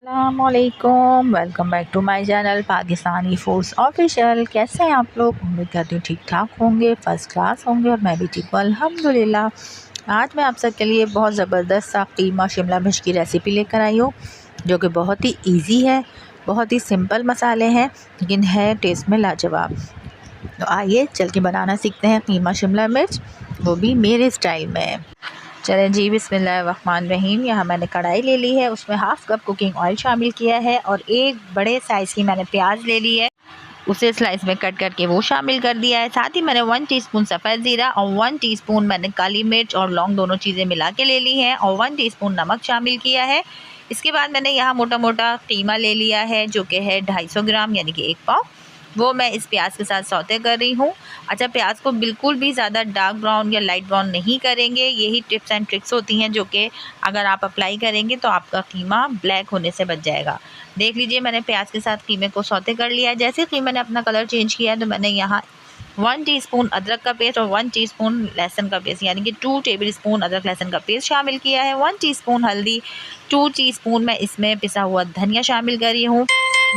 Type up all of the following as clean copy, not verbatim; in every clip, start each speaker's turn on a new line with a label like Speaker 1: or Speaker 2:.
Speaker 1: अस्सलामुअलैकुम, welcome back to my channel Pakistani foods official. कैसे हैं आप लोग? उम्मीद करती हूँ ठीक ठाक होंगे, फ़र्स्ट क्लास होंगे और मैं भी ठीक हूँ अल्हम्दुलिल्लाह। आज मैं आप सबके लिए बहुत ज़बरदस्त सा कीमा शिमला मिर्च की रेसिपी लेकर आई हूँ, जो कि बहुत ही ईजी है, बहुत ही सिंपल मसाले हैं लेकिन है टेस्ट में लाजवाब। तो आइए चल के बनाना सीखते हैं कीमा शिमला मिर्च, वो भी मेरे स्टाइल में। चलें जी, बिस्मिल्लाहिर्रहमानिर्रहीम। यहाँ मैंने कढ़ाई ले ली है, उसमें हाफ़ कप कुकिंग ऑयल शामिल किया है और एक बड़े साइज़ की मैंने प्याज ले ली है, उसे स्लाइस में कट करके वो शामिल कर दिया है। साथ ही मैंने 1 टीस्पून सफ़ेद ज़ीरा और 1 टीस्पून मैंने काली मिर्च और लौंग दोनों चीज़ें मिला के ले ली हैं और 1 टीस्पून नमक शामिल किया है। इसके बाद मैंने यहाँ मोटा मोटा कीमा ले लिया है, जो कि है 250 ग्राम यानी कि 1 पाव। वो मैं इस प्याज के साथ सौते कर रही हूँ। अच्छा, प्याज को बिल्कुल भी ज़्यादा डार्क ब्राउन या लाइट ब्राउन नहीं करेंगे। यही टिप्स एंड ट्रिक्स होती हैं जो कि अगर आप अप्लाई करेंगे तो आपका कीमा ब्लैक होने से बच जाएगा। देख लीजिए, मैंने प्याज के साथ कीमे को सौते कर लिया है। जैसे कीमे ने अपना कलर चेंज किया है तो मैंने यहाँ 1 टीस्पून अदरक का पेस्ट और 1 टीस्पून लहसुन का पेस्ट यानी कि 2 टेबल स्पून अदरक लहसुन का पेस्ट शामिल किया है। 1 टीस्पून हल्दी, 2 टीस्पून मैं इसमें पिसा हुआ धनिया शामिल कर रही हूँ।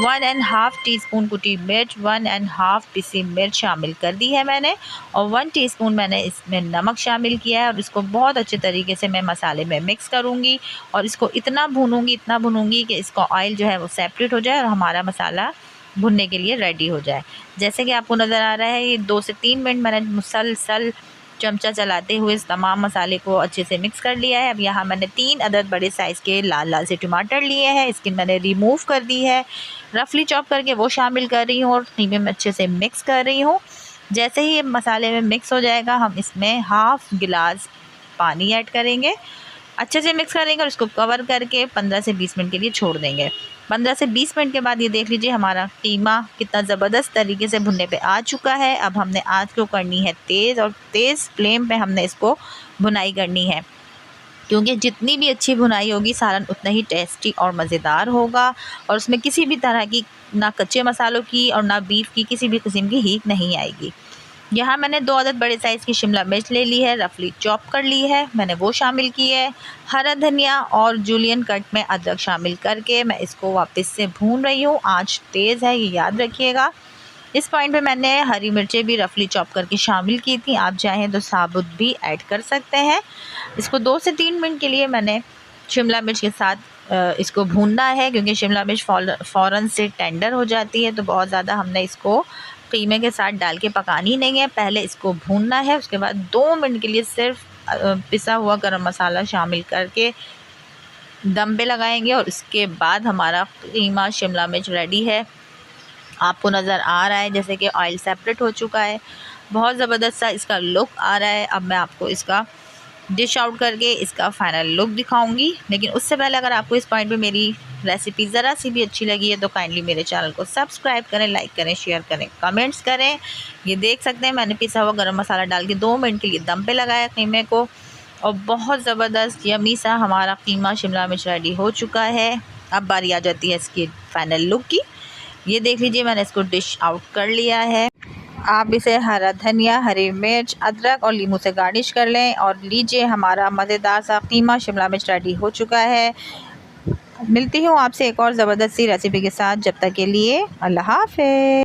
Speaker 1: 1.5 टीस्पून कुटी मिर्च, 1.5 पिसी मिर्च शामिल कर दी है मैंने और 1 टीस्पून मैंने इसमें नमक शामिल किया है और इसको बहुत अच्छे तरीके से मैं मसाले में मिक्स करूँगी और इसको इतना भूनूंगी कि इसका ऑयल जो है वो सेपरेट हो जाए और हमारा मसाला भुनने के लिए रेडी हो जाए। जैसे कि आपको नज़र आ रहा है, ये 2 से 3 मिनट मैंने मुसलसल चमचा चलाते हुए इस तमाम मसाले को अच्छे से मिक्स कर लिया है। अब यहाँ मैंने 3 अदद बड़े साइज़ के लाल लाल से टमाटर लिए हैं, स्किन मैंने रिमूव कर दी है, रफली चॉप करके वो शामिल कर रही हूँ और कीमे में अच्छे से मिक्स कर रही हूँ। जैसे ही ये मसाले में मिक्स हो जाएगा, हम इसमें हाफ़ गिलास पानी ऐड करेंगे, अच्छे से मिक्स करेंगे और इसको कवर करके 15 से 20 मिनट के लिए छोड़ देंगे। 15 से 20 मिनट के बाद ये देख लीजिए हमारा कीमा कितना ज़बरदस्त तरीके से भुनने पे आ चुका है। अब हमने आँच को करनी है तेज़ और तेज़ फ्लेम पे हमने इसको भुनाई करनी है, क्योंकि जितनी भी अच्छी भुनाई होगी सालन उतना ही टेस्टी और मज़ेदार होगा और उसमें किसी भी तरह की ना कच्चे मसालों की और ना बीफ की किसी भी किस्म की हीट नहीं आएगी। यहाँ मैंने 2 अदद बड़े साइज़ की शिमला मिर्च ले ली है, रफली चॉप कर ली है, मैंने वो शामिल की है। हरा धनिया और जूलियन कट में अदरक शामिल करके मैं इसको वापस से भून रही हूँ। आंच तेज़ है, ये याद रखिएगा। इस पॉइंट पे मैंने हरी मिर्चें भी रफली चॉप करके शामिल की थी, आप चाहें तो साबुत भी ऐड कर सकते हैं। इसको 2 से 3 मिनट के लिए मैंने शिमला मिर्च के साथ इसको भूनना है, क्योंकि शिमला मिर्च फ़ौरन से टेंडर हो जाती है, तो बहुत ज़्यादा हमने इसको कीमे के साथ डाल के पकानी नहीं है। पहले इसको भूनना है, उसके बाद 2 मिनट के लिए सिर्फ पिसा हुआ गरम मसाला शामिल करके दम पे लगाएंगे और इसके बाद हमारा कीमा शिमला मिर्च रेडी है। आपको नज़र आ रहा है जैसे कि ऑयल सेपरेट हो चुका है, बहुत ज़बरदस्त सा इसका लुक आ रहा है। अब मैं आपको इसका डिश आउट करके इसका फाइनल लुक दिखाऊंगी, लेकिन उससे पहले अगर आपको इस पॉइंट पे मेरी रेसिपी ज़रा सी भी अच्छी लगी है तो काइंडली मेरे चैनल को सब्सक्राइब करें, लाइक करें, शेयर करें, कमेंट्स करें। ये देख सकते हैं मैंने पिसा हुआ गरम मसाला डाल के 2 मिनट के लिए दम पे लगाया कीमे को और बहुत ज़बरदस्त यमी सा हमारा कीमा शिमला मिर्च रेडी हो चुका है। अब बारी आ जाती है इसकी फ़ाइनल लुक की। ये देख लीजिए, मैंने इसको डिश आउट कर लिया है। आप इसे हरा धनिया, हरी मिर्च, अदरक और नींबू से गार्निश कर लें और लीजिए हमारा मज़ेदार सा कीमा शिमला मिर्च रेडी हो चुका है। मिलती हूँ आपसे एक और ज़बरदस्त सी रेसिपी के साथ, जब तक के लिए अल्लाह हाफ़िज़।